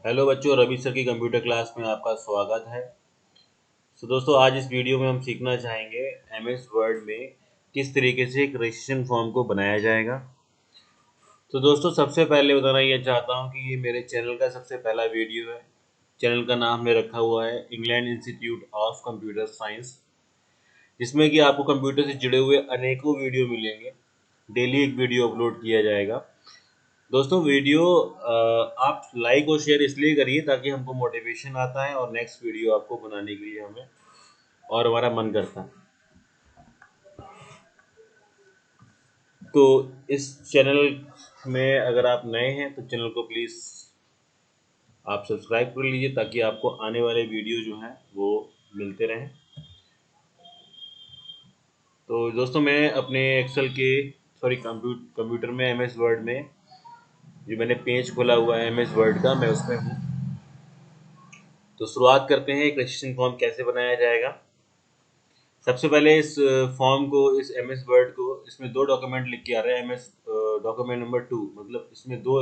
Hello बच्चों, Ravi sir की computer class में आपका स्वागत है। दोस्तों, आज इस वीडियो में हम सीखना चाहेंगे एमएस वर्ड में किस तरीके से एक रजिस्ट्रेशन फॉर्म को बनाया जाएगा। तो दोस्तों, सबसे पहले बताना ये चाहता हूँ कि ये मेरे चैनल का सबसे पहला वीडियो है। चैनल का नाम हमने रखा हुआ है England institute of computer science, जिसमें कि आपको कंप्यूटर से जुड़े हुए अनेकों वीडियो मिलेंगे। डेली एक वीडियो अपलोड किया जाएगा। दोस्तों, वीडियो आप लाइक और शेयर इसलिए करिए ताकि हमको मोटिवेशन आता है और नेक्स्ट वीडियो आपको बनाने के लिए हमें और हमारा मन करता है। तो इस चैनल में अगर आप नए हैं तो चैनल को प्लीज़ आप सब्सक्राइब कर लीजिए ताकि आपको आने वाले वीडियो जो हैं वो मिलते रहें। तो दोस्तों, मैं अपने एक्सेल के कंप्यूटर में एमएस वर्ड में जो मैंने पेज खोला हुआ है एमएस वर्ड का, मैं उसमें हूँ। तो शुरुआत करते हैं, एक रजिस्ट्रेशन फॉर्म कैसे बनाया जाएगा। सबसे पहले इस फॉर्म को, इस एमएस वर्ड को, इसमें दो डॉक्यूमेंट लिख के आ रहा है। एमएस डॉक्यूमेंट नंबर 2, मतलब इसमें दो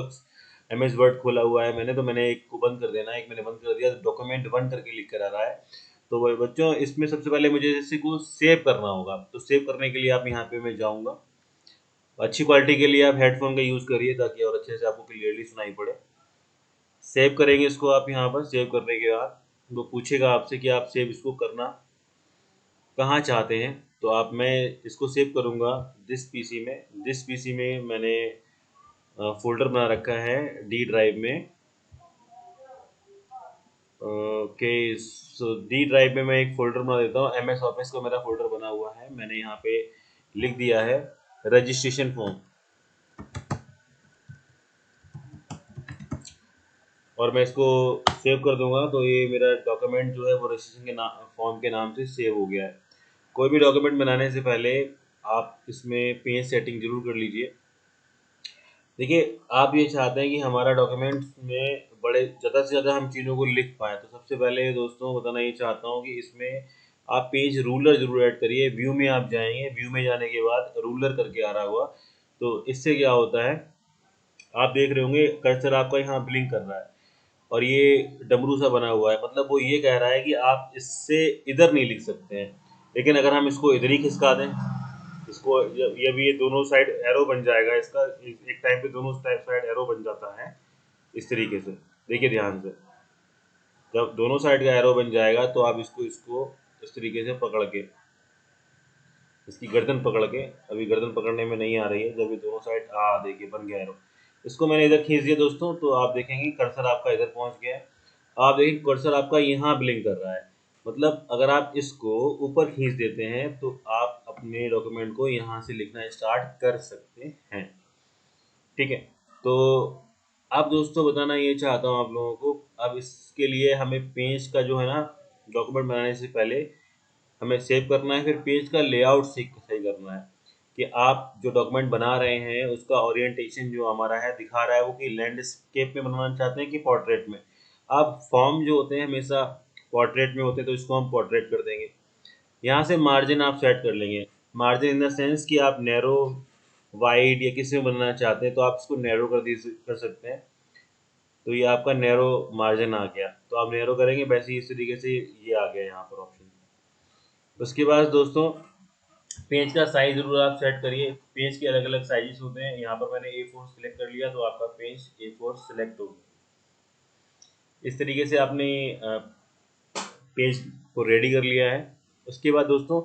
एमएस वर्ड खोला हुआ है मैंने, तो मैंने एक को बंद कर देना है, एक मैंने बंद कर दिया। तो डॉक्यूमेंट 1 करके लिख कर आ रहा है। तो बच्चों, इसमें सबसे पहले मुझे इसी को सेव करना होगा। तो सेव करने के लिए आप यहाँ पे मैं जाऊँगा। अच्छी क्वालिटी के लिए आप हेडफोन का यूज़ करिए ताकि और अच्छे से आपको क्लियरली सुनाई पड़े। सेव करेंगे इसको आप यहाँ पर। सेव करने के बाद वो पूछेगा आपसे कि आप सेव इसको करना कहाँ चाहते हैं। तो आप मैं इसको सेव करूँगा दिस पीसी में। दिस पीसी में मैंने फ़ोल्डर बना रखा है डी ड्राइव में। ओके, सो डी ड्राइव में मैं एक फ़ोल्डर बना देता हूँ। एमएस ऑफिस का मेरा फ़ोल्डर बना हुआ है। मैंने यहाँ पे लिख दिया है रजिस्ट्रेशन फॉर्म, और मैं इसको सेव कर दूंगा। तो ये मेरा डॉक्यूमेंट जो है वो रजिस्ट्रेशन के नाम, फॉर्म के नाम से सेव हो गया है। कोई भी डॉक्यूमेंट बनाने से पहले आप इसमें पेज सेटिंग जरूर कर लीजिए। देखिए, आप ये चाहते हैं कि हमारा डॉक्यूमेंट में बड़े ज़्यादा से ज़्यादा हम चीज़ों को लिख पाएँ। तो सबसे पहले दोस्तों बताना ये चाहता हूँ कि इसमें आप पेज रूलर ज़रूर ऐड करिए। व्यू में आप जाएंगे, व्यू में जाने के बाद रूलर करके आ रहा हुआ, तो इससे क्या होता है, आप देख रहे होंगे कर्सर आपका यहाँ ब्लिंक कर रहा है और ये डमरू सा बना हुआ है। मतलब वो ये कह रहा है कि आप इससे इधर नहीं लिख सकते हैं। लेकिन अगर हम इसको इधर ही खिसका दें, इसको ये भी, ये दोनों साइड एरो बन जाएगा इसका। एक टाइम पे दोनों साइड एरो बन जाता है इस तरीके से। देखिए ध्यान से, जब दोनों साइड का एरो बन जाएगा तो आप इसको इसको इस तरीके से पकड़ के, इसकी गर्दन पकड़ के, अभी गर्दन पकड़ने में नहीं आ रही है, जब ये दोनों साइड, देखिए बन गया एरो। इसको मैंने इधर खींच दिया दोस्तों, तो आप देखेंगे कर्सर आपका इधर पहुंच गया है। आप देखिए कर्सर आपका यहाँ ब्लिंक कर रहा है। मतलब अगर आप इसको ऊपर खींच देते हैं तो आप अपने डॉक्यूमेंट को यहाँ से लिखना स्टार्ट कर सकते हैं। ठीक है। तो अब दोस्तों बताना ये चाहता हूँ आप लोगों को, अब इसके लिए हमें पेज का जो है ना, डॉक्यूमेंट बनाने से पहले हमें सेव करना है, फिर पेज का लेआउट सही करना है कि आप जो डॉक्यूमेंट बना रहे हैं उसका ओरिएंटेशन जो हमारा है दिखा रहा है वो कि लैंडस्केप में बनवाना चाहते हैं कि पोर्ट्रेट में। आप फॉर्म जो होते हैं हमेशा पोर्ट्रेट में होते हैं, तो इसको हम पोर्ट्रेट कर देंगे। यहाँ से मार्जिन आप सेट कर लेंगे। मार्जिन इन द सेंस कि आप नैरो, वाइड या किसी में बनना चाहते हैं तो आप इसको नैरो कर सकते हैं। तो ये आपका नैरो मार्जिन आ गया, तो आप नैरो करेंगे वैसे ही इस तरीके से ये आ गया यहाँ पर ऑप्शन। उसके बाद दोस्तों, पेज का साइज जरूर आप सेट करिए। पेज के अलग अलग साइजेस होते हैं। यहाँ पर मैंने A4 सिलेक्ट कर लिया, तो आपका पेज A4 सिलेक्ट हो गया। इस तरीके से आपने पेज को रेडी कर लिया है। उसके बाद दोस्तों,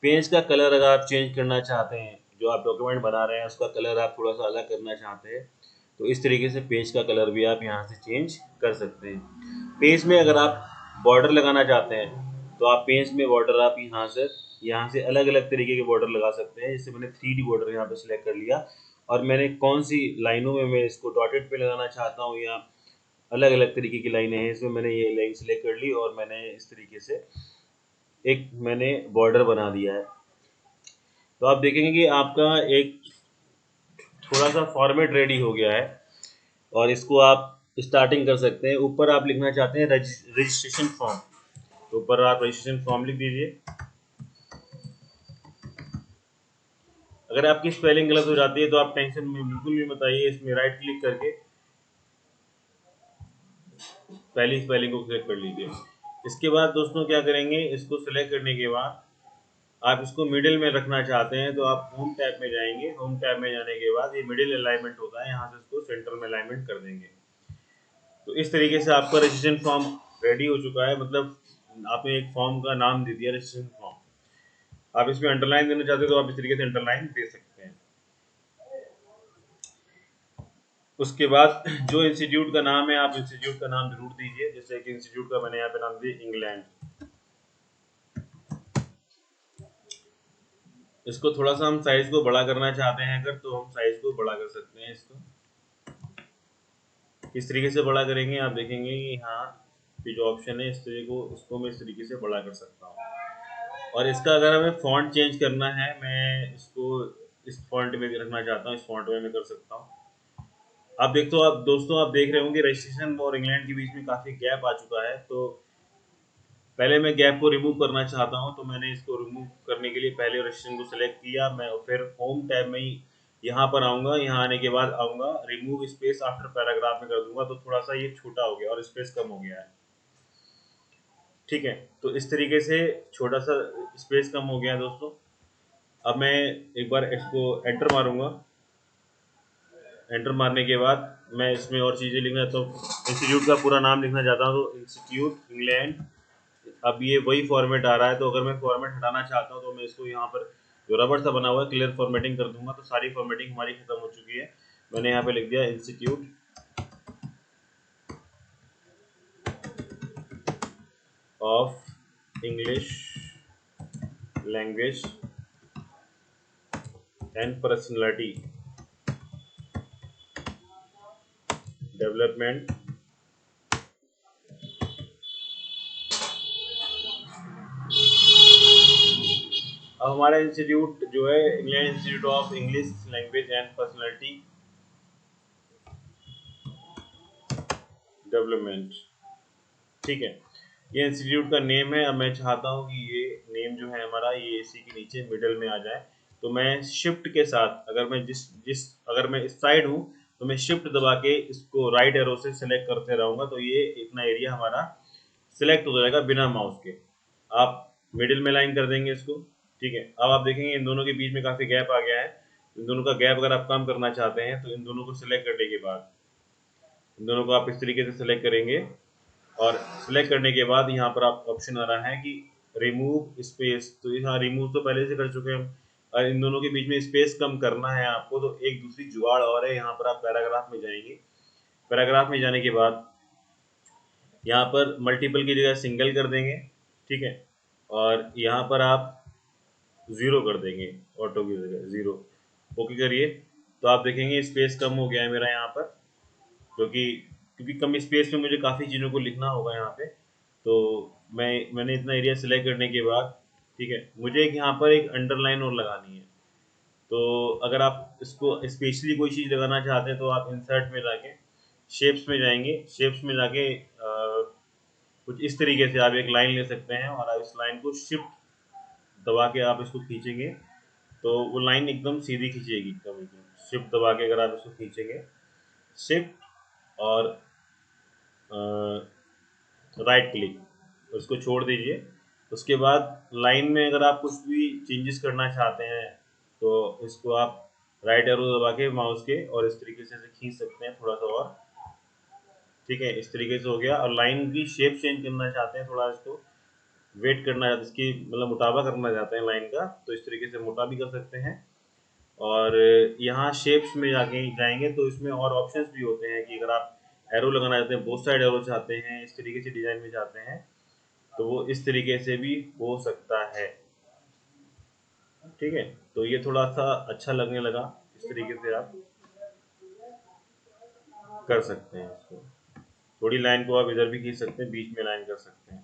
पेज का कलर अगर आप चेंज करना चाहते हैं, जो आप डॉक्यूमेंट बना रहे हैं उसका कलर आप थोड़ा सा अलग करना चाहते हैं, तो इस तरीके से पेज का कलर भी आप यहाँ से चेंज कर सकते हैं। पेज में अगर आप बॉर्डर लगाना चाहते हैं तो आप पेज में बॉर्डर आप यहाँ से अलग अलग तरीके के बॉर्डर लगा सकते हैं। जैसे मैंने 3D बॉर्डर यहाँ पे सिलेक्ट कर लिया, और मैंने कौन सी लाइनों में मैं इसको डॉटेड पे लगाना चाहता हूँ या अलग अलग तरीके की लाइनें हैं, इसमें मैंने ये लाइन सिलेक्ट कर ली और मैंने इस तरीके से एक मैंने बॉर्डर बना दिया है। तो आप देखेंगे कि आपका एक थोड़ा सा फॉर्मेट रेडी हो गया है, और इसको आप स्टार्टिंग कर सकते हैं। ऊपर आप लिखना चाहते हैं रजिस्ट्रेशन फॉर्म, तो ऊपर आप रजिस्ट्रेशन फॉर्म लिख दीजिए। अगर आपकी स्पेलिंग गलत हो जाती है तो आप टेंशन में बिल्कुल भी मत आइए, इसमें राइट क्लिक करके पहली स्पेलिंग को सिलेक्ट कर लीजिए। इसके बाद दोस्तों क्या करेंगे, इसको सिलेक्ट करने के बाद आप इसको मिडिल में रखना चाहते हैं तो आप होम टैब में जाएंगे। होम टैब में जाने के बाद ये मिडिल अलाइनमेंट होता है, यहाँ से इसको सेंटर में अलाइनमेंट कर देंगे। तो इस तरीके से आपका रजिस्ट्रेशन फॉर्म रेडी हो चुका है, मतलब आपने एक फॉर्म का नाम दे दिया रजिस्ट्रेशन फॉर्म। आप इसमें अंडरलाइन देना चाहते हो तो आप इस तरीके से अंडरलाइन दे सकते हैं। उसके बाद जो इंस्टीट्यूट का नाम है आप इंस्टीट्यूट का नाम जरूर दीजिए, जैसे कि इंस्टीट्यूट का मैंने यहाँ पे नाम दिया इंग्लैंड। इसको थोड़ा सा हम साइज को बड़ा करना चाहते हैं अगर, तो हम साइज को बड़ा कर सकते हैं। इसको किस तरीके से बड़ा करेंगे आप देखेंगे कि यहाँ पे जो ऑप्शन है इस तरीके को, इसको मैं इस तरीके से बड़ा कर सकता हूँ। और इसका अगर हमें फॉन्ट चेंज करना है, मैं इसको इस फॉन्ट में भी रखना चाहता हूँ, इस फॉन्ट में मैं कर सकता हूँ। आप दोस्तों आप देख रहे होंगे रजिस्ट्रेशन और इंग्लैंड के बीच में काफी गैप आ चुका है। तो पहले मैं गैप को रिमूव करना चाहता हूं, तो मैंने इसको रिमूव करने के लिए पहले रजिस्ट्रेशन को सिलेक्ट किया, मैं फिर होम टैब में ही यहाँ पर आऊंगा। यहाँ आने के बाद आऊंगा रिमूव स्पेस आफ्टर पैराग्राफ में कर दूंगा, तो थोड़ा सा ये छोटा हो गया और स्पेस कम हो गया है। ठीक है, तो इस तरीके से छोटा सा स्पेस कम हो गया है दोस्तों। अब मैं एक बार इसको एंटर मारूंगा। एंटर मारने के बाद मैं इसमें और चीज़ें लिखना, तो इंस्टीट्यूट का पूरा नाम लिखना चाहता हूँ, तो इंस्टीट्यूट इंग्लैंड। अब ये वही फॉर्मेट आ रहा है, तो अगर मैं फॉर्मेट हटाना चाहता हूँ तो मैं इसको यहाँ पर जो रबर सा बना हुआ है क्लियर फॉर्मेटिंग कर दूंगा, तो सारी फॉर्मेटिंग हमारी खत्म हो चुकी है। मैंने यहाँ पे लिख दिया institute of English language and personality development अब हमारा इंस्टीट्यूट जो है England institute of English language and personality development, ठीक है, ये इंस्टीट्यूट का नेम है। अब मैं चाहता हूँ कि ये नेम जो है हमारा ये इसी के नीचे मिडल में आ जाए। तो मैं शिफ्ट के साथ, अगर मैं जिस जिस अगर मैं इस साइड हूँ तो मैं शिफ्ट दबा के इसको राइट एरो से सिलेक्ट करते रहूंगा, तो ये इतना एरिया हमारा सिलेक्ट हो जाएगा बिना माउस के। आप मिडिल में लाइन कर देंगे इसको। ठीक है, अब आप देखेंगे इन दोनों के बीच में काफी गैप आ गया है। इन दोनों का गैप अगर आप कम करना चाहते हैं तो इन दोनों को सिलेक्ट करने के बाद इन दोनों को आप इस तरीके से सिलेक्ट करेंगे, और सिलेक्ट करने के बाद यहाँ पर आप ऑप्शन आ रहा है कि रिमूव स्पेस, तो यहाँ रिमूव तो पहले से कर चुके हैं हम, और इन दोनों के बीच में स्पेस कम करना है आपको, तो एक दूसरी जुगाड़ और है। यहाँ पर आप पैराग्राफ में जाएंगे। पैराग्राफ में जाने के बाद यहाँ पर मल्टीपल की जगह सिंगल कर देंगे। ठीक है, और यहाँ पर आप ज़ीरो कर देंगे, ऑटो की जगह ज़ीरो। ओके करिए, तो आप देखेंगे स्पेस कम हो गया है मेरा यहाँ पर, क्योंकि कम स्पेस में मुझे काफ़ी चीज़ों को लिखना होगा यहाँ पे। तो मैंने इतना एरिया सिलेक्ट करने के बाद, ठीक है, मुझे यहाँ पर एक अंडरलाइन और लगानी है। तो अगर आप इसको स्पेशली कोई चीज़ लगाना चाहते हैं तो आप इंसर्ट में जाके शेप्स में जाएंगे। शेप्स में जाके कुछ इस तरीके से आप एक लाइन ले सकते हैं, और आप इस लाइन को शिफ्ट दबा के आप इसको खींचेंगे तो वो लाइन एकदम सीधी खींचेगी एकदम। शिफ्ट दबा के अगर आप इसको खींचेंगे, शिफ्ट और राइट क्लिक, उसको छोड़ दीजिए। उसके बाद लाइन में अगर आप कुछ भी चेंजेस करना चाहते हैं तो इसको आप राइट एरो दबा के माउस के और इस तरीके से खींच सकते हैं थोड़ा सा और। ठीक है, इस तरीके से हो गया। और लाइन की शेप चेंज करना चाहते हैं, थोड़ा इसको वेट करना है, इसकी मतलब मोटापा करना चाहते हैं लाइन का, तो इस तरीके से मोटा भी कर सकते हैं। और यहाँ शेप्स में जाके जाएंगे तो इसमें और ऑप्शंस भी होते हैं कि अगर आप एरो लगाना चाहते हैं, बोथ साइड एरो चाहते हैं, इस तरीके से डिजाइन में चाहते हैं, तो वो इस तरीके से भी हो सकता है। ठीक है, तो ये थोड़ा सा अच्छा लगने लगा, इस तरीके से आप कर सकते हैं इसको। थोड़ी लाइन को आप इधर भी खींच सकते हैं, बीच में लाइन कर सकते हैं।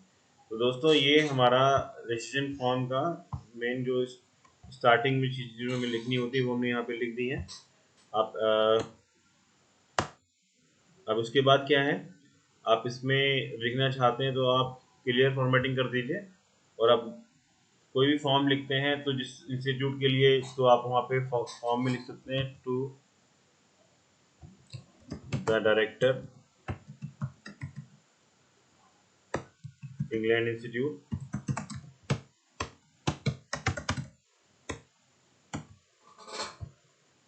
तो दोस्तों ये हमारा रजिस्ट्रेशन फॉर्म का मेन जो स्टार्टिंग में चीज़ों में लिखनी होती है वो हमने यहाँ पे लिख दी है। आप अब उसके बाद क्या है, आप इसमें लिखना चाहते हैं तो आप क्लियर फॉर्मेटिंग कर दीजिए। और आप कोई भी फॉर्म लिखते हैं तो जिस इंस्टीट्यूट के लिए, तो आप वहाँ पे फॉर्म में लिख सकते हैं to the director England institute.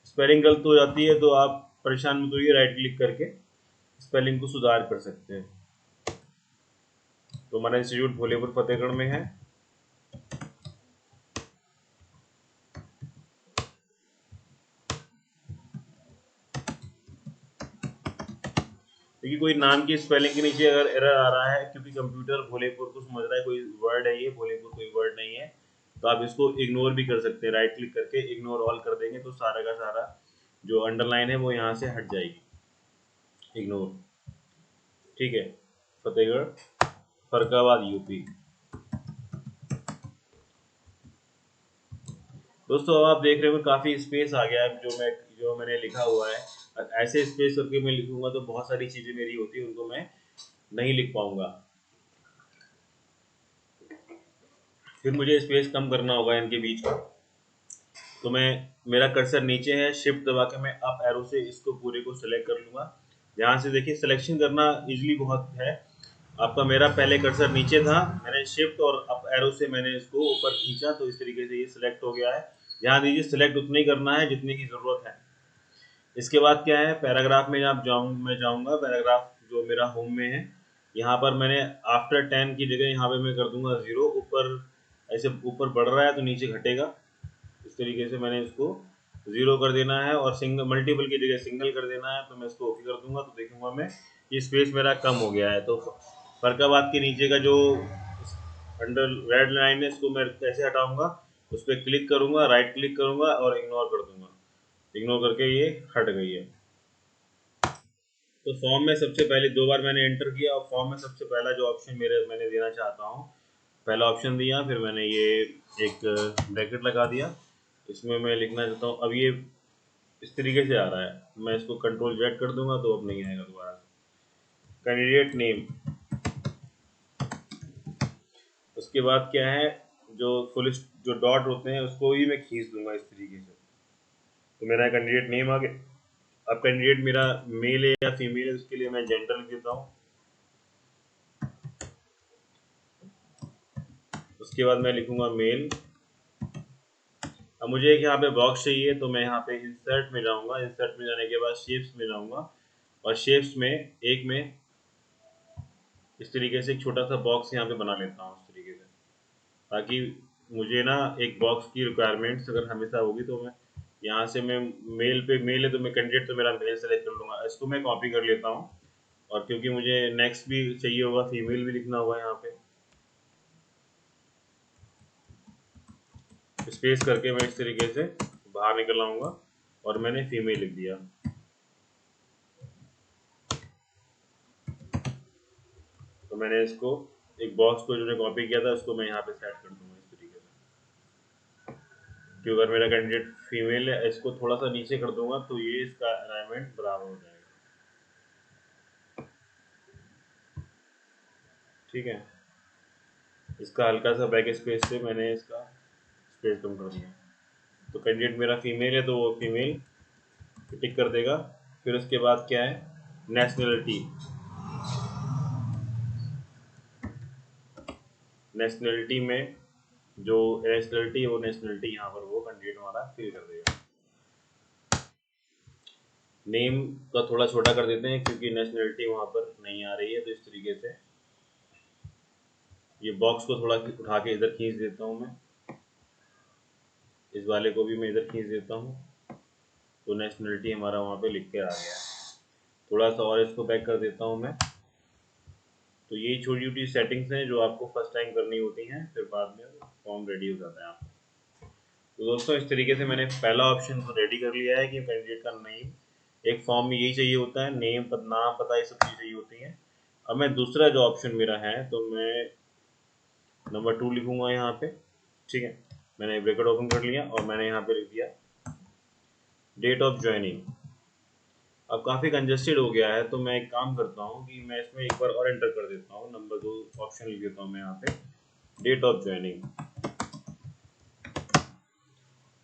Spelling गलत हो जाती है तो आप परेशान मत होइए, राइट क्लिक करके स्पेलिंग को सुधार कर सकते हैं। तो हमारा इंस्टीट्यूट भोलेपुर फतेहगढ़ में है। देखिए कोई नाम की स्पेलिंग के नीचे अगर एरर आ रहा है क्योंकि कंप्यूटर भोलेपुर को समझ रहा है कोई वर्ड है, ये भोलेपुर कोई वर्ड नहीं है, तो आप इसको इग्नोर भी कर सकते हैं। राइट क्लिक करके इग्नोर ऑल कर देंगे तो सारा का सारा जो अंडरलाइन है वो यहाँ से हट जाएगी। इग्नोर, ठीक है। फतेहगढ़ फरक्काबाद यूपी। दोस्तों अब आप देख रहे हो काफी स्पेस आ गया है जो मैंने लिखा हुआ है। ऐसे स्पेस करके मैं लिखूंगा तो बहुत सारी चीजें मेरी होती है, उनको मैं नहीं लिख पाऊंगा। फिर मुझे स्पेस कम करना होगा इनके बीच का। तो मैं, मेरा कर्सर नीचे है, शिफ्ट दबा के मैं अप एरो से इसको पूरे को सिलेक्ट कर लूंगा। यहाँ से देखिए सिलेक्शन करना इजीली बहुत है आपका। मेरा पहले कर्सर नीचे था, मैंने शिफ्ट और अप एरो से मैंने इसको ऊपर खींचा तो इस तरीके से ये सिलेक्ट हो गया है। ध्यान दीजिए सिलेक्ट उतना ही करना है जितने की जरूरत है। इसके बाद क्या है, पैराग्राफ में आप मैं जाऊंगा, पैराग्राफ जो मेरा होम में है, यहाँ पर मैंने आफ्टर 10 की जगह यहाँ पे मैं कर दूंगा 0। ऊपर ऐसे ऊपर बढ़ रहा है तो नीचे घटेगा, इस तरीके से मैंने इसको 0 कर देना है। और सिंगल मल्टीपल की जगह सिंगल कर देना है, तो मैं इसको ओके कर दूंगा तो देखूंगा मैं ये स्पेस मेरा कम हो गया है। तो फरक्काबाद के नीचे का जो अंडर रेड लाइन है इसको मैं कैसे हटाऊंगा, उस पर क्लिक करूंगा, राइट क्लिक करूंगा और इग्नोर कर दूंगा। इग्नोर करके ये हट गई है। तो फॉर्म में सबसे पहले 2 बार मैंने एंटर किया और फॉर्म में सबसे पहला जो ऑप्शन मैंने देना चाहता हूँ, पहला ऑप्शन दिया, फिर मैंने ये एक ब्रैकेट लगा दिया, इसमें मैं लिखना चाहता हूँ। अब ये इस तरीके से आ रहा है, मैं इसको कंट्रोल जेड कर दूंगा तो अब नहीं आएगा दोबारा से। कैंडिडेट नेम, उसके बाद क्या है, जो फुल जो डॉट होते हैं उसको भी मैं खींच दूंगा इस तरीके से, तो मेरा कैंडिडेट नेम आ गया। अब कैंडिडेट मेरा मेल है या फीमेल है उसके लिए मैं जेंडर लिख देता हूँ। उसके बाद मैं लिखूंगा मेल। अब मुझे एक यहाँ पे बॉक्स चाहिए तो मैं यहाँ पे इंसर्ट में जाऊंगा, इंसर्ट में जाने के बाद शेप्स में जाऊंगा और शेप्स में एक में इस तरीके से एक छोटा सा बॉक्स यहाँ पे बना लेता हूँ इस तरीके से, ताकि मुझे ना एक बॉक्स की रिक्वायरमेंट्स अगर हमेशा होगी तो मैं यहाँ से मैं मेल है तो मैं कैंडिडेट तो मेरा मेल सेलेक्ट कर लूँगा। इसको मैं कॉपी कर लेता हूँ और क्योंकि मुझे नेक्स्ट भी चाहिए होगा, फीमेल भी लिखना होगा, यहाँ पे स्पेस करके मैं इस तरीके से बाहर निकल आऊँगा और मैंने फीमेल लिख दिया। तो मैंने इसको एक बॉक्स को जो मैंने कॉपी किया था उसको मैं यहाँ पे सेट कर दूंगा इस तरीके से, कि अगर मेरा कैंडिडेट फीमेल है इसको थोड़ा सा नीचे कर दूंगा तो ये इसका अलाइनमेंट बराबर हो जाएगा। ठीक है, इसका हल्का सा बैक स्पेस से मैंने इसका स्पेस कम कर दिया। तो कैंडिडेट मेरा फीमेल है तो वो फीमेल टिक कर देगा। फिर उसके बाद क्या है, नेशनलिटी, नेशनलिटी में जो नेशनलिटी है वो नेशनलिटी यहाँ पर वो कैंडिडेट हमारा फिल कर देगा। नेम का थोड़ा छोटा कर देते हैं क्योंकि नेशनलिटी वहाँ पर नहीं आ रही है, तो इस तरीके से ये बॉक्स को थोड़ा उठा के इधर खींच देता हूँ मैं, इस वाले को भी मैं इधर खींच देता हूँ, तो नेशनलिटी हमारा वहाँ पे लिख के आ गया। थोड़ा सा और इसको बैक कर देता हूँ मैं। तो ये छोटी छोटी सेटिंग्स हैं जो आपको फर्स्ट टाइम करनी होती हैं, फिर बाद में फॉर्म रेडी हो जाता है आपका। तो दोस्तों इस तरीके से मैंने पहला ऑप्शन तो रेडी कर लिया है कि कैंडिडेट का नेम, एक फॉर्म में यही चाहिए होता है, नेम नाम पता ये सब चीज़ चाहिए होती हैं। अब मैं दूसरा जो ऑप्शन मेरा है तो मैं नंबर 2 लिखूंगा यहाँ पे। ठीक है, मैंने ब्रैकेट ओपन कर लिया और मैंने यहाँ पे लिख दिया डेट ऑफ ज्वाइनिंग। अब काफ़ी कंजेस्टेड हो गया है तो मैं एक काम करता हूँ कि मैं इसमें एक बार और एंटर कर देता हूँ, नंबर 2 ऑप्शन लिख देता हूँ मैं यहाँ पे, डेट ऑफ ज्वाइनिंग।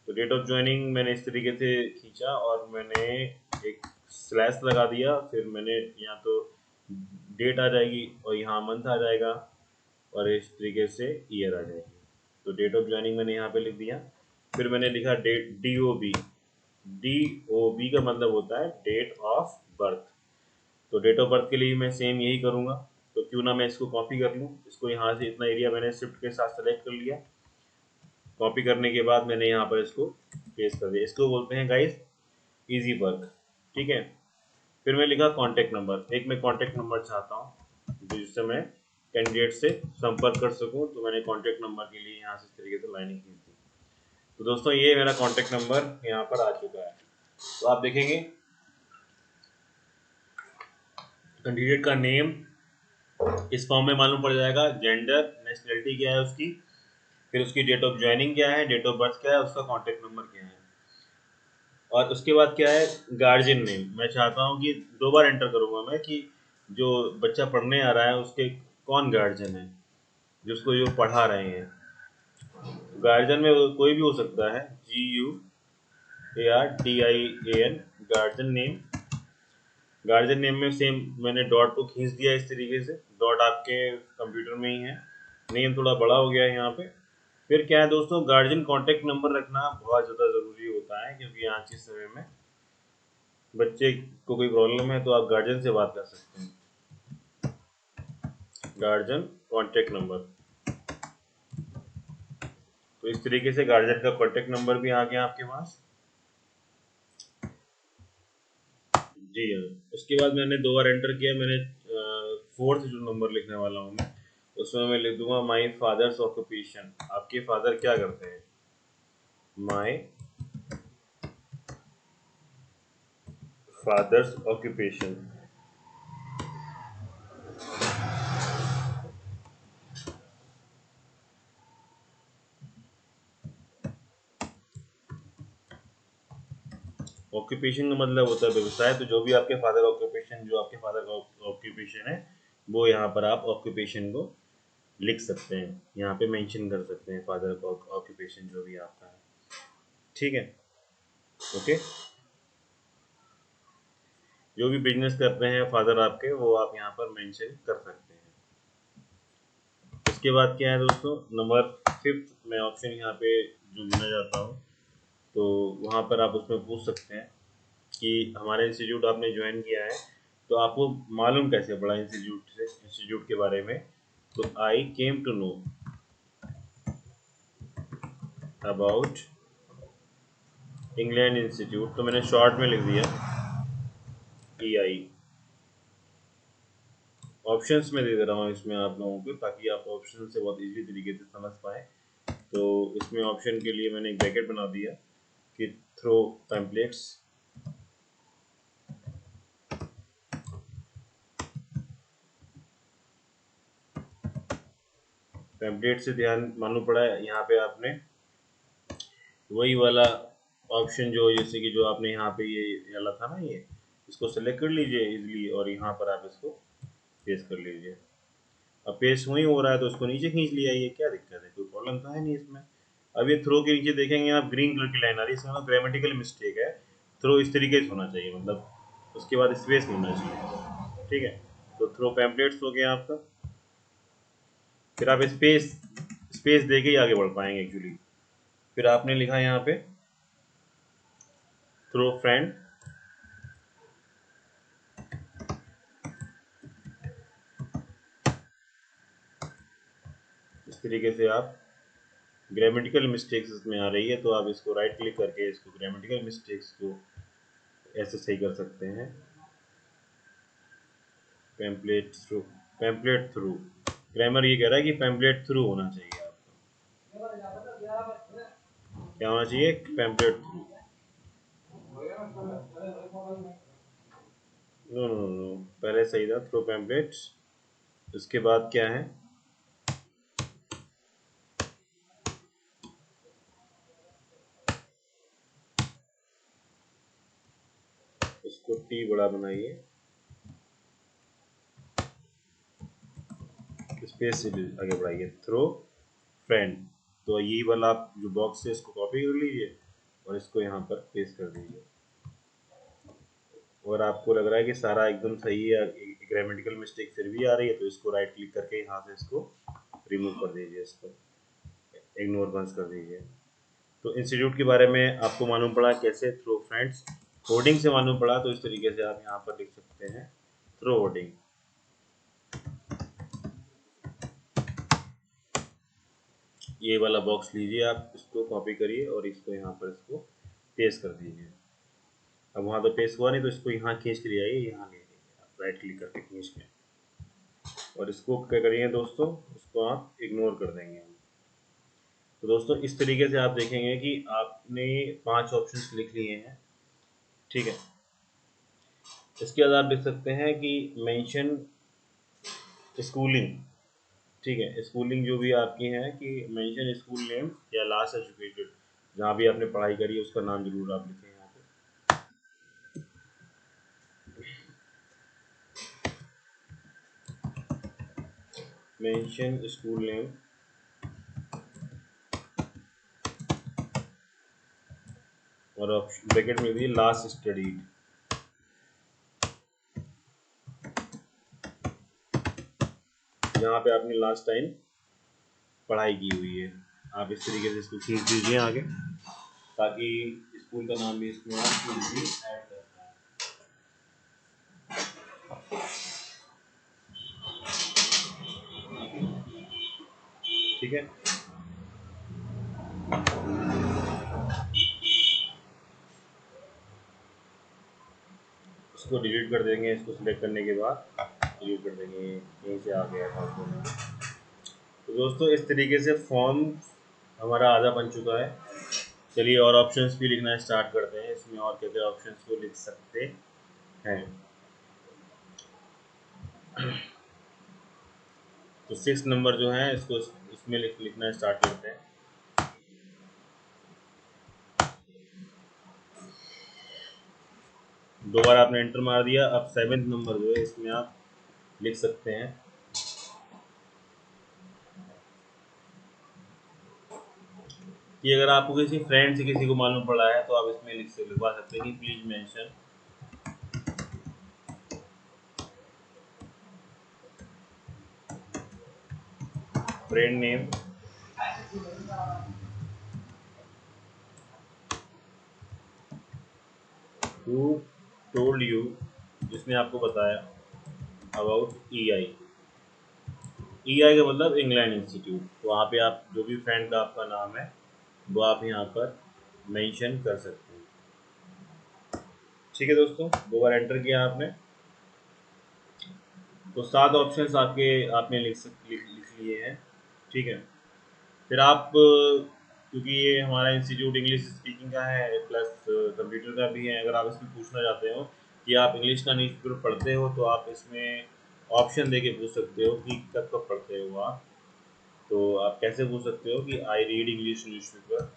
तो डेट ऑफ ज्वाइनिंग मैंने इस तरीके से खींचा और मैंने एक स्लैश लगा दिया, फिर मैंने यहाँ तो डेट आ जाएगी और यहाँ मंथ आ जाएगा, और इस तरीके से ईयर आ जाएगी। तो डेट ऑफ ज्वाइनिंग मैंने यहाँ पे लिख दिया। फिर मैंने लिखा डेट DOB। DOB का मतलब होता है डेट ऑफ बर्थ। तो डेट ऑफ बर्थ के लिए मैं सेम यही करूँगा। तो क्यों ना मैं इसको कॉपी कर लूँ। इसको यहाँ से इतना एरिया मैंने शिफ्ट के साथ सेलेक्ट कर लिया। कॉपी करने के बाद मैंने यहाँ पर इसको पेस्ट कर दिया। इसको बोलते हैं गाइस इजी वर्क। ठीक है। फिर मैं लिखा कॉन्टैक्ट नंबर। एक मैं कॉन्टैक्ट नंबर चाहता हूँ जिससे मैं कैंडिडेट से संपर्क कर सकूँ। तो मैंने कॉन्टैक्ट नंबर के लिए यहाँ से इस तरीके से लाइनिंग खींच दी। तो दोस्तों ये मेरा कॉन्टैक्ट नंबर यहाँ पर आ चुका है। तो आप देखेंगे कैंडिडेट का नेम इस फॉर्म में मालूम पड़ जाएगा, जेंडर, नेशनलिटी क्या है उसकी, फिर उसकी डेट ऑफ ज्वाइनिंग क्या है, डेट ऑफ बर्थ क्या है, उसका कॉन्टैक्ट नंबर क्या है, और उसके बाद क्या है गार्जियन नेम। मैं चाहता हूँ कि 2 बार एंटर करूंगा मैं कि जो बच्चा पढ़ने आ रहा है उसके कौन गार्जियन है, जिसको जो पढ़ा रहे हैं। गार्जियन में कोई भी हो सकता है, GUARDIAN guardian name. Guardian name में सेम मैंने डॉट को खींच दिया इस तरीके से। डॉट आपके कंप्यूटर में ही है। नेम थोड़ा बड़ा हो गया है यहाँ पे। फिर क्या है दोस्तों, गार्जियन कांटेक्ट नंबर रखना बहुत ज़्यादा ज़रूरी होता है, क्योंकि आज के समय में बच्चे को कोई प्रॉब्लम है तो आप गार्जियन से बात कर सकते हैं। Guardian contact number. तो इस तरीके से गार्जियन का कांटेक्ट नंबर भी आ गया आपके पास। जी हाँ। उसके बाद मैंने 2 बार एंटर किया। मैंने फोर्थ जो नंबर लिखने वाला हूँ मैं, उसमें मैं लिख दूंगा माई फादर्स ऑक्यूपेशन। आपके फादर क्या करते हैं? My father's occupation. ऑक्यूपेशन का मतलब होता है व्यवसाय। तो जो भी आपके फादर ऑक्यूपेशन, जो आपके फादर का ऑक्यूपेशन है, वो यहाँ पर आप ऑक्यूपेशन को लिख सकते हैं, यहाँ पे मेंशन कर सकते हैं फादर का ऑक्यूपेशन जो भी आपका है। ठीक है। ओके। जो भी बिजनेस कर रहे हैं फादर आपके, वो आप यहाँ पर मेंशन कर सकते हैं। उसके बाद क्या है दोस्तों, नंबर 5 मैं ऑप्शन यहाँ पे जो देना चाहता हूँ, तो वहाँ पर आप उसमें पूछ सकते हैं कि हमारे इंस्टीट्यूट आपने ज्वाइन किया है, तो आपको मालूम कैसे पड़ा इंस्टीट्यूट के बारे में। तो I came to know about England institute. तो मैंने शॉर्ट में लिख दिया EI। ऑप्शंस में दे दे रहा हूँ इसमें आप लोगों को, ताकि आप ऑप्शन से बहुत इजी तरीके से समझ पाए। तो इसमें ऑप्शन के लिए मैंने एक ब्रैकेट बना दिया कि थ्रो पैम्पलेट्स। पैम्पलेट से ध्यान मालूम पड़ा है यहाँ पे आपने वही वाला ऑप्शन जो, जैसे कि जो आपने यहाँ पे ये वाला था ना, ये इसको सेलेक्ट कर लीजिए इजीली, और यहाँ पर आप इसको पेस्ट कर लीजिए। अब पेस्ट वही हो रहा है तो उसको नीचे खींच लिया, ये क्या दिक्कत है, कोई प्रॉब्लम तो है नहीं इसमें। अब ये थ्रो के नीचे देखेंगे आप ग्रीन कलर की लाइन आ रही है, इसमें ग्रामेटिकल मिस्टेक है। थ्रो इस तरीके से होना चाहिए, मतलब उसके बाद स्पेस नहीं होना चाहिए। ठीक है। तो थ्रो पैम्पलेट्स हो गया आपका। फिर आप स्पेस स्पेस दे के ही आगे बढ़ पाएंगे एक्चुअली। फिर आपने लिखा यहाँ पे थ्रो फ्रेंड। इस तरीके से आप ग्रामेटिकल मिस्टेक्स इसमें आ रही है तो आप इसको राइट क्लिक करके इसको ग्रामेटिकल मिस्टेक्स को ऐसे सही कर सकते हैं। Pamphlet through, pamphlet through. Grammar ये कह रहा है कि पैम्पलेट थ्रू होना चाहिए आपका। क्या होना चाहिए? Pamphlet through. No no no, पहले सही था थ्रू पैम्पलेट्स। उसके बाद क्या है, उसको टी बड़ा बनाइए, स्पेस से आगे बढ़ाइए, थ्रो फ्रेंड। तो यही वाला आप जो बॉक्स है इसको कॉपी कर लीजिए और इसको यहाँ पर पेस्ट कर दीजिए। अगर आपको लग रहा है कि सारा एकदम सही है, ग्रामेटिकल मिस्टेक फिर भी आ रही है, तो इसको राइट क्लिक करके यहाँ से इसको रिमूव कर दीजिए, इसको इग्नोर बंद कर दीजिए। तो इंस्टीट्यूट के बारे में आपको मालूम पड़ा कैसे, थ्रू फ्रेंड्स। होर्डिंग से मालूम पड़ा तो इस तरीके से आप यहाँ पर लिख सकते हैं, थ्रू होर्डिंग। ये वाला बॉक्स लीजिए, आप इसको कॉपी करिए और इसको यहाँ पर इसको पेस्ट कर दीजिए। अब वहाँ तो पेस्ट हुआ नहीं, तो इसको यहाँ खींच के ले आइए, यहाँ ले लीजिए आप राइट क्लिक करके खींच के, और इसको क्या करिए दोस्तों, इसको आप इग्नोर कर देंगे। तो दोस्तों इस तरीके से आप देखेंगे कि आपने 5 ऑप्शंस लिख लिए हैं, ठीक है। इसके बाद आप देख सकते हैं कि मेंशन स्कूलिंग, ठीक है। स्कूलिंग जो भी आपकी है कि मेंशन स्कूल नेम या लास्ट एजुकेटेड, जहाँ भी आपने पढ़ाई करी है उसका नाम जरूर आप लिखें यहाँ पे। मेंशन स्कूल नेम और ऑप्शन ब्रैकेट में भी लास्ट स्टडीड, जहाँ पे आपने लास्ट टाइम पढ़ाई की हुई है। आप इस तरीके से इसको खींच दीजिए आगे, ताकि स्कूल का नाम भी इसमें आप इजीली ऐड कर पाएं। ठीक है, इसको डिलीट कर देंगे। इसको सिलेक्ट करने के बाद डिलीट कर देंगे, यहीं से आ गया था। तो दोस्तों इस तरीके से फॉर्म हमारा आधा बन चुका है। चलिए और ऑप्शंस भी लिखना स्टार्ट करते हैं। इसमें और क्या क्या ऑप्शंस को लिख सकते हैं। तो 6 नंबर जो है इसको इसमें लिखना स्टार्ट करते हैं। दो बार आपने एंटर मार दिया। अब 7th नंबर जो है इसमें आप लिख सकते हैं। कि अगर आपको किसी फ्रेंड से किसी को मालूम पड़ा है तो आप इसमें लिखवा सकते हैं कि please mention friend name who told you, जिसने आपको बताया अबाउट EI। EI का मतलब इंग्लैंड इंस्टीट्यूट। तो वहाँ पे आप जो भी फ्रेंड का आपका नाम है वो आप यहाँ पर मेंशन कर सकते हैं। ठीक है दोस्तों, 2 बार एंटर किया आपने तो 7 ऑप्शंस आपने लिख लिए हैं। ठीक है, फिर आप क्योंकि ये हमारा इंस्टीट्यूट इंग्लिश स्पीकिंग का है प्लस कंप्यूटर का भी है, अगर आप इसमें पूछना चाहते हो कि आप इंग्लिश का न्यूज़पेपर पढ़ते हो तो आप इसमें ऑप्शन दे के पूछ सकते हो कि कब कब पढ़ते हो आप। तो आप कैसे पूछ सकते हो कि I read English newspaper.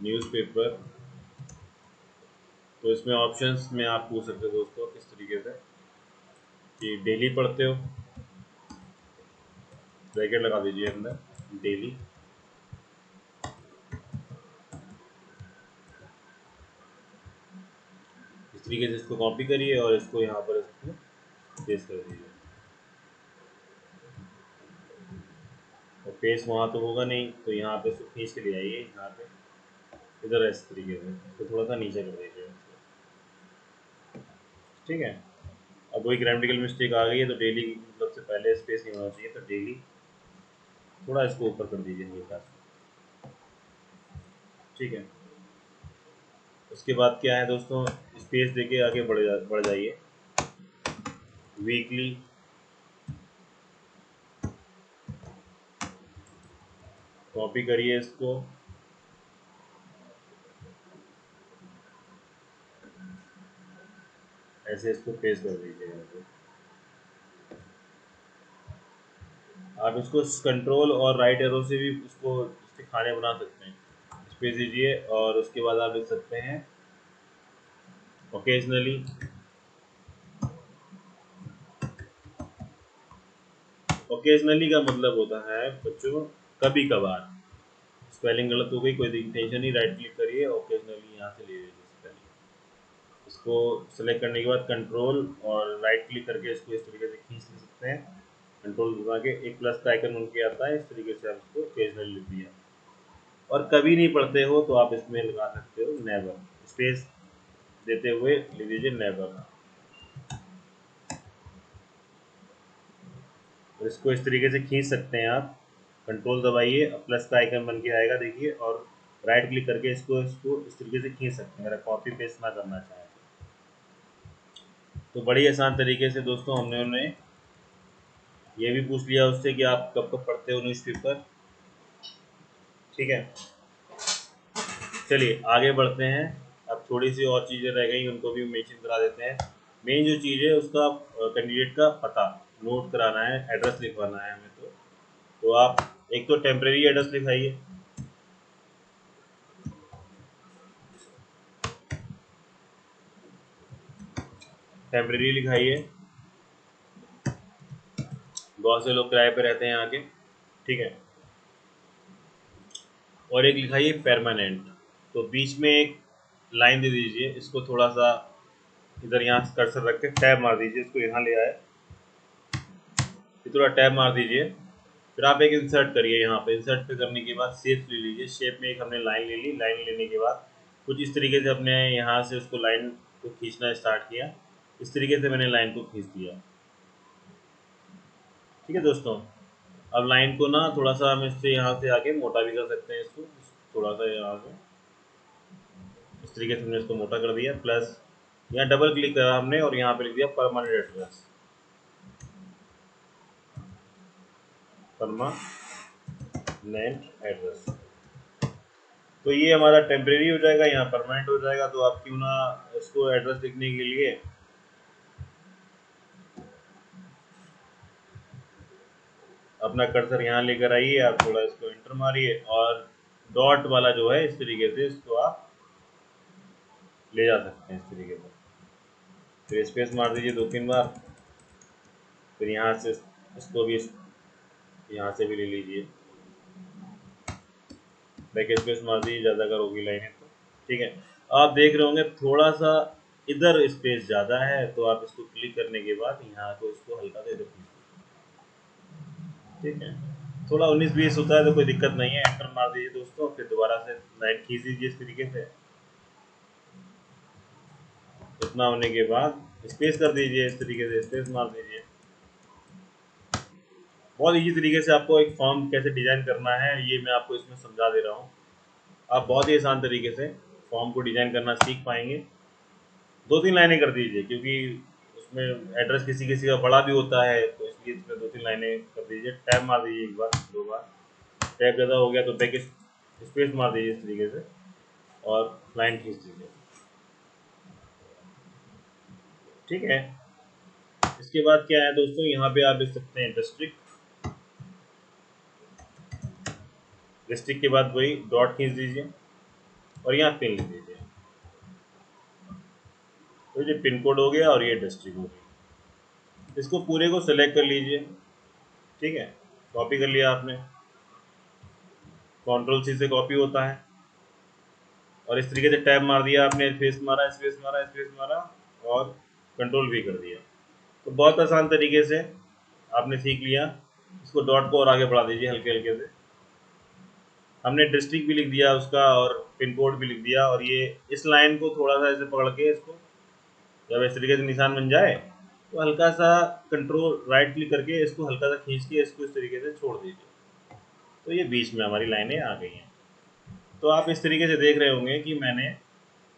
Newspaper, तो इसमें ऑप्शंस में आप पूछ सकते हो दोस्तों किस तरीके से कि डेली पढ़ते हो, ब्रैकेट लगा दीजिए अंदर डेली। इस तरीके से इसको कॉपी करिए और इसको यहाँ पर इसको पेस्ट कर दीजिए। और पेस्ट वहाँ तो होगा नहीं, तो यहाँ पे इसको खींच के ले आइए, यहाँ पे इधर इस तरीके से तो थोड़ा सा नीचे कर दीजिए इसको। ठीक है, अब वही ग्रामेटिकल मिस्टेक आ गई है तो डेली मतलब से पहले स्पेस नहीं होना चाहिए, तो डेली थोड़ा इसको ऊपर कर दीजिए हल्का सा। ठीक है, उसके बाद क्या है दोस्तों, स्पेस देके आगे बढ़ जाइए। वीकली, कॉपी करिए इसको, ऐसे इसको पेस्ट कर दीजिए यहाँ पे। आप इसको कंट्रोल और राइट एरो से भी उसको उसके खाने बना सकते हैं। स्पेस दीजिए और उसके बाद आप लिख सकते हैं ओकेजनली। ओकेजनली का मतलब होता है बच्चों कभी कभार। स्पेलिंग गलत हो गई, कोई टेंशन नहीं, राइट क्लिक करिए, ओकेजनली यहाँ से ले लीजिए स्पेलिंग। इसको सेलेक्ट करने के बाद कंट्रोल और राइट क्लिक करके इसको इस तरीके से खींच ले सकते हैं। कंट्रोल दबा के एक प्लस का आइकन बन के आता है, इस तरीके से आप इसको ओकेजनली लिख दिया। और कभी नहीं पढ़ते हो तो आप इसमें लगा सकते हो नेवर, स्पेस देते हुए लिख दीजिए नेवर। और इसको इस तरीके से खींच सकते हैं आप, कंट्रोल दबाइए, प्लस का आइकन बन के आएगा देखिए, और राइट क्लिक करके इसको इसको इस तरीके से खींच सकते हैं अगर कॉपी पेस्ट ना करना चाहें तो। बड़ी आसान तरीके से दोस्तों हमने उन्हें ये भी पूछ लिया उससे कि आप कब कब पढ़ते हो न्यूज़पेपर। ठीक है, चलिए आगे बढ़ते हैं। अब थोड़ी सी और चीज़ें रह गई, उनको भी मेंशन करा देते हैं। मेन जो चीज़ है उसका कैंडिडेट का पता नोट कराना है, एड्रेस लिखवाना है हमें। तो आप एक तो टेम्परेरी एड्रेस लिखाइए, टेम्परेरी लिखाइए, बहुत से लोग किराए पे रहते हैं यहाँ के। ठीक है, और एक लिखाइए परमानेंट। तो बीच में एक लाइन दे दीजिए, इसको थोड़ा सा इधर यहाँ कर्सर रख के टैब मार दीजिए, इसको यहाँ ले आए, थोड़ा टैब मार दीजिए। फिर आप एक इंसर्ट करिए, यहाँ पे इंसर्ट पे करने के बाद शेप ले लीजिए। शेप में एक हमने लाइन ले ली, लाइन लेने के बाद कुछ इस तरीके से अपने यहाँ से उसको लाइन को खींचना स्टार्ट किया। इस तरीके से मैंने लाइन को खींच दिया। ठीक है दोस्तों, अब लाइन को ना थोड़ा सा हम इससे यहाँ से आके मोटा भी कर सकते हैं, इसको थोड़ा सा यहाँ से इस तरीके से हमने इसको मोटा कर दिया। प्लस यहाँ डबल क्लिक करा हमने और यहाँ पे लिख दिया परमानेंट एड्रेस, परमानेंट एड्रेस। तो ये हमारा टेम्परेरी हो जाएगा, यहाँ परमानेंट हो जाएगा। तो आप क्यों ना इसको एड्रेस लिखने के लिए अपना कर्सर यहाँ लेकर आइए, आप थोड़ा इसको इंटर मारिए और डॉट वाला जो है इस तरीके से इसको आप ले जा सकते हैं इस तरीके से। फिर स्पेस मार दीजिए 2-3 बार, फिर यहाँ से इसको भी यहाँ से भी ले लीजिए, बैक स्पेस मार दीजिए, ज़्यादा अगर होगी लाइनें तो। ठीक है, आप देख रहे होंगे थोड़ा सा इधर स्पेस ज़्यादा है, तो आप इसको क्लिक करने के बाद यहाँ को इसको हल्का दे दो। ठीक है, थोड़ा 19-20 होता है तो कोई दिक्कत नहीं है, एंटर मार दीजिए दोस्तों। फिर दोबारा से लाइन खींच दीजिए इस तरीके से। इतना होने के बाद स्पेस कर दीजिए, इस तरीके से स्पेस मार दीजिए। बहुत इजी तरीके से आपको एक फॉर्म कैसे डिजाइन करना है ये मैं आपको इसमें समझा दे रहा हूँ। आप बहुत ही आसान तरीके से फॉर्म को डिजाइन करना सीख पाएंगे। 2-3 लाइनें कर दीजिए, क्योंकि उसमें एड्रेस किसी किसी का बड़ा भी होता है, तो इसलिए इसमें 2-3 लाइनें कर दीजिए। टैब मार दीजिए एक बार 2 बार, टैब ज़्यादा हो गया तो बैक स्पेस मार दीजिए इस तरीके से और लाइन खींच दीजिए। ठीक है, इसके बाद क्या है दोस्तों, यहाँ पे आप देख सकते हैं डिस्ट्रिक्ट। डिस्ट्रिक्ट के बाद वही डॉट खींच दीजिए और यहाँ पिन लिख दीजिए। तो ये पिन कोड हो गया और ये डिस्ट्रिक्ट हो गई। इसको पूरे को सेलेक्ट कर लीजिए। ठीक है, कॉपी कर लिया आपने, कंट्रोल सी से कॉपी होता है, और इस तरीके से टैब मार दिया आपने, स्पेस मारा स्पेस मारा स्पेस मारा और कंट्रोल भी कर दिया। तो बहुत आसान तरीके से आपने सीख लिया। इसको डॉट को और आगे बढ़ा दीजिए हल्के हल्के से। हमने डिस्ट्रिक्ट भी लिख दिया उसका और पिन कोड भी लिख दिया, और ये इस लाइन को थोड़ा सा ऐसे पकड़ के इसको जब इस तरीके से निशान बन जाए तो हल्का सा कंट्रोल राइट क्लिक करके इसको हल्का सा खींच के इसको इस तरीके से छोड़ दीजिए। तो ये बीच में हमारी लाइनें आ गई हैं। तो आप इस तरीके से देख रहे होंगे कि मैंने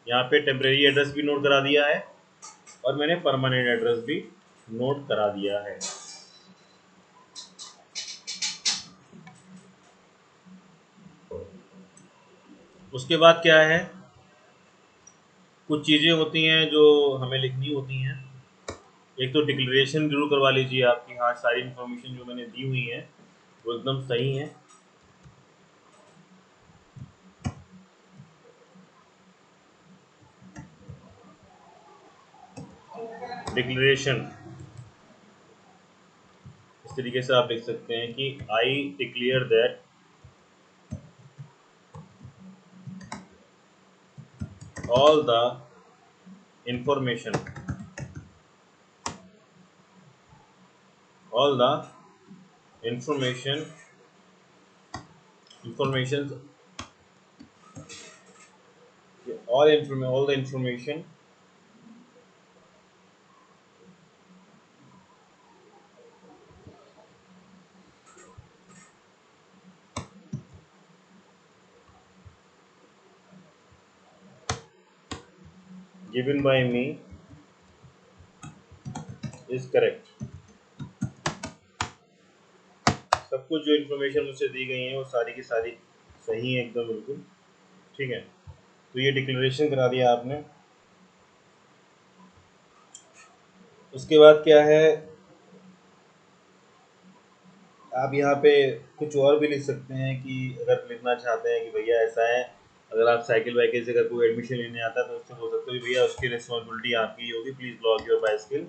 यहाँ पे टेम्परेरी एड्रेस भी नोट करा दिया है और मैंने परमानेंट एड्रेस भी नोट करा दिया है। उसके बाद क्या है, कुछ चीज़ें होती हैं जो हमें लिखनी होती हैं। एक तो डिक्लेरेशन जरूर करवा लीजिए आपकी, हाँ सारी इन्फॉर्मेशन जो मैंने दी हुई है वो एकदम सही है। डिक्लेरेशन इस तरीके से आप लिख सकते हैं कि I declare that all the information all the information all the information given by me is correct। सब कुछ जो इन्फॉर्मेशन मुझसे दी गई है वो सारी की सारी सही है एकदम बिल्कुल। ठीक है, तो ये डिक्लेरेशन करा दिया आपने। उसके बाद क्या है, आप यहाँ पे कुछ और भी लिख सकते हैं कि अगर लिखना चाहते हैं कि भैया ऐसा है, अगर आप साइकिल वाइकिल से अगर कोई एडमिशन लेने आता है तो उससे बोल सकते हो भैया उसकी रिस्पॉन्सिबिलिटी आपकी होगी, please lock your bicycle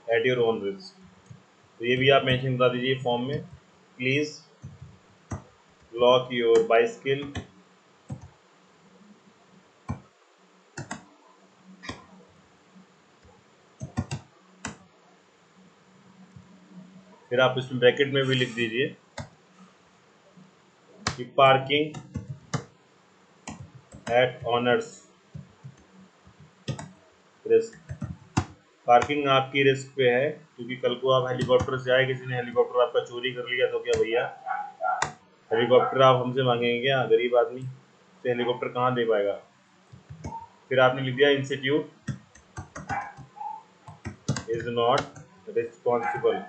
at your own risk. तो ये भी आप मेंशन करा दीजिए फॉर्म में, प्लीज़ लॉक योर बाइसिकल फिर आप इसमें ब्रैकेट में भी लिख दीजिए कि parking at owner's risk. Parking आपकी रिस्क पे है, क्योंकि कल को आप हेलीकॉप्टर से आए, किसी ने हेलीकॉप्टर आपका चोरी कर लिया तो क्या भैया हेलीकॉप्टर आप हमसे मांगेंगे क्या? गरीब आदमी से हेलीकॉप्टर कहाँ दे पाएगा। फिर आपने लिख दिया institute is not responsible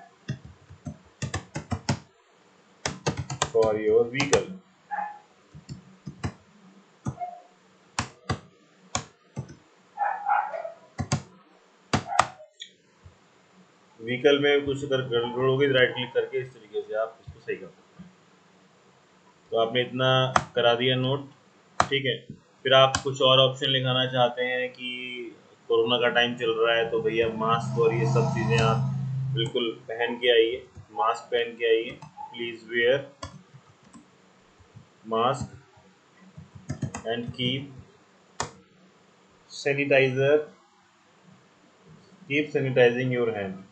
for your vehicle. Vehicle में कुछ अगर गड़बड़ होगी राइट क्लिक करके इस तरीके से आप इसको सही कर सकते हैं। तो आपने इतना करा दिया नोट। ठीक है, फिर आप कुछ और ऑप्शन लिखाना चाहते हैं कि कोरोना का टाइम चल रहा है तो भैया मास्क और ये सब चीज़ें आप बिल्कुल पहन के आइए, मास्क पहन के आइए, please wear mask and sanitiser keep sanitising your hand.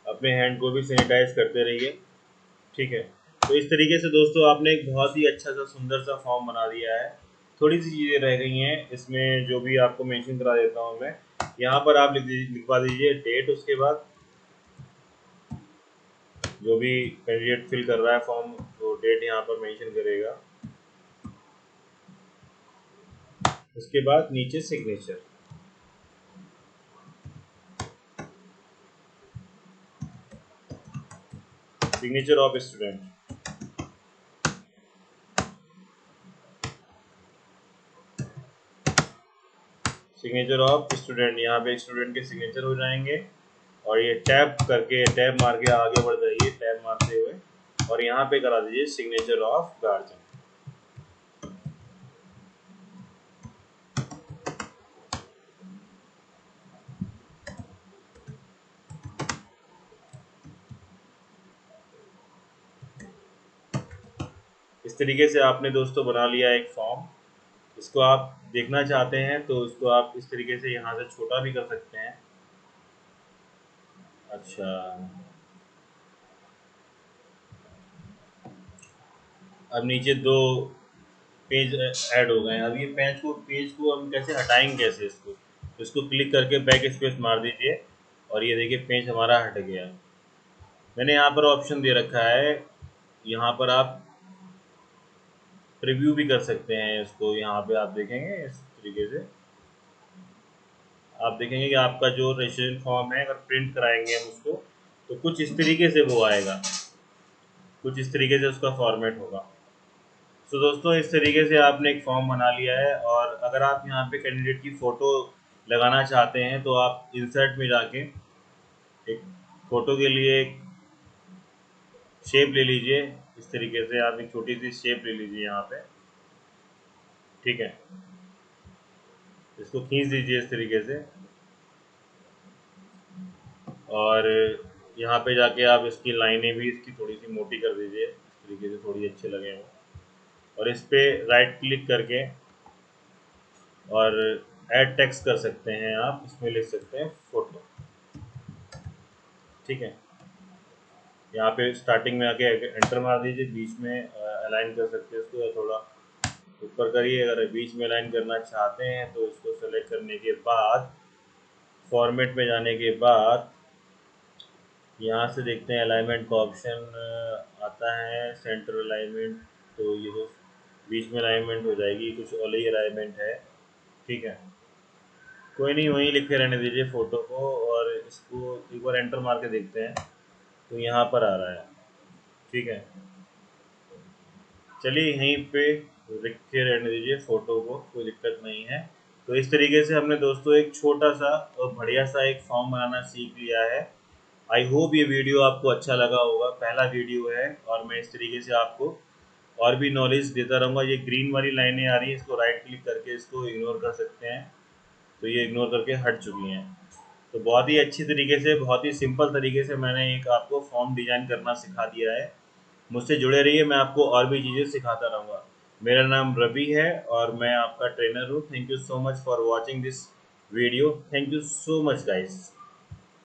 अपने हैंड को भी सैनिटाइज करते रहिए। ठीक है, तो इस तरीके से दोस्तों आपने एक बहुत ही अच्छा सा सुंदर सा फॉर्म बना दिया है। थोड़ी सी चीज़ें रह गई हैं इसमें जो भी आपको मेंशन करा देता हूँ मैं। यहाँ पर आप लिखवा दीजिए डेट, उसके बाद जो भी कैंडिडेट फिल कर रहा है फॉर्म वो डेट यहाँ पर मेंशन करेगा। उसके बाद नीचे signature, signature of student. Signature of student, यहाँ पे स्टूडेंट के सिग्नेचर हो जाएंगे और ये टैब करके टैब मार के आगे बढ़ जाइए टैब मारते हुए, और यहाँ पे करा दीजिए सिग्नेचर ऑफ गार्जियन। इस तरीके से आपने दोस्तों बना लिया एक फॉर्म। इसको आप देखना चाहते हैं तो इसको आप इस तरीके से यहाँ से छोटा भी कर सकते हैं। अच्छा, अब नीचे दो पेज ऐड हो गए हैं। अब ये पेज को हम कैसे हटाएंगे, कैसे इसको क्लिक करके बैक स्पेस मार दीजिए और ये देखिए पेज हमारा हट गया। मैंने यहाँ पर ऑप्शन दे रखा है, यहाँ पर आप प्रीव्यू भी कर सकते हैं इसको। यहाँ पे आप देखेंगे इस तरीके से आप देखेंगे कि आपका जो रजिस्ट्रेशन फॉर्म है अगर प्रिंट कराएंगे हम उसको तो कुछ इस तरीके से वो आएगा, कुछ इस तरीके से उसका फॉर्मेट होगा। तो दोस्तों इस तरीके से आपने एक फॉर्म बना लिया है, और अगर आप यहाँ पे कैंडिडेट की फ़ोटो लगाना चाहते हैं तो आप इंसर्ट में जाके एक फ़ोटो के लिए एक शेप ले लीजिए। इस तरीके से आप एक छोटी सी शेप ले लीजिए यहाँ पे। ठीक है, इसको खींच दीजिए इस तरीके से और यहाँ पे जाके आप इसकी लाइनें भी इसकी थोड़ी सी मोटी कर दीजिए इस तरीके से थोड़ी अच्छे लगे वो। और इस पे राइट क्लिक करके और ऐड टेक्स्ट कर सकते हैं आप, इसमें लिख सकते हैं फोटो। ठीक है, यहाँ पे स्टार्टिंग में आके एंटर मार दीजिए, बीच में अलाइन कर सकते हैं इसको, या थोड़ा ऊपर करिए अगर बीच में अलाइन करना चाहते हैं तो। इसको सेलेक्ट करने के बाद फॉर्मेट में जाने के बाद यहाँ से देखते हैं अलाइनमेंट का ऑप्शन आता है, सेंटर अलाइनमेंट। तो ये तो बीच में अलाइनमेंट हो जाएगी, कुछ और ही अलाइनमेंट है। ठीक है, कोई नहीं, वहीं लिखे रहने दीजिए फ़ोटो को, और इसको एक बार एंटर मार के देखते हैं तो यहाँ पर आ रहा है। ठीक है, चलिए यहीं पे लिखे रहने दीजिए फ़ोटो को, कोई दिक्कत नहीं है। तो इस तरीके से हमने दोस्तों एक छोटा सा और बढ़िया सा एक फॉर्म बनाना सीख लिया है। आई होप ये वीडियो आपको अच्छा लगा होगा, पहला वीडियो है और मैं इस तरीके से आपको और भी नॉलेज देता रहूँगा। ये ग्रीन वाली लाइनें आ रही हैं, इसको राइट क्लिक करके इसको इग्नोर कर सकते हैं, तो ये इग्नोर करके हट चुकी हैं। तो बहुत ही अच्छी तरीके से, बहुत ही सिंपल तरीके से मैंने एक आपको फॉर्म डिज़ाइन करना सिखा दिया है। मुझसे जुड़े रहिए, मैं आपको और भी चीज़ें सिखाता रहूँगा। मेरा नाम रवि है और मैं आपका ट्रेनर हूँ। Thank you so much for watching this video. Thank you so much guys.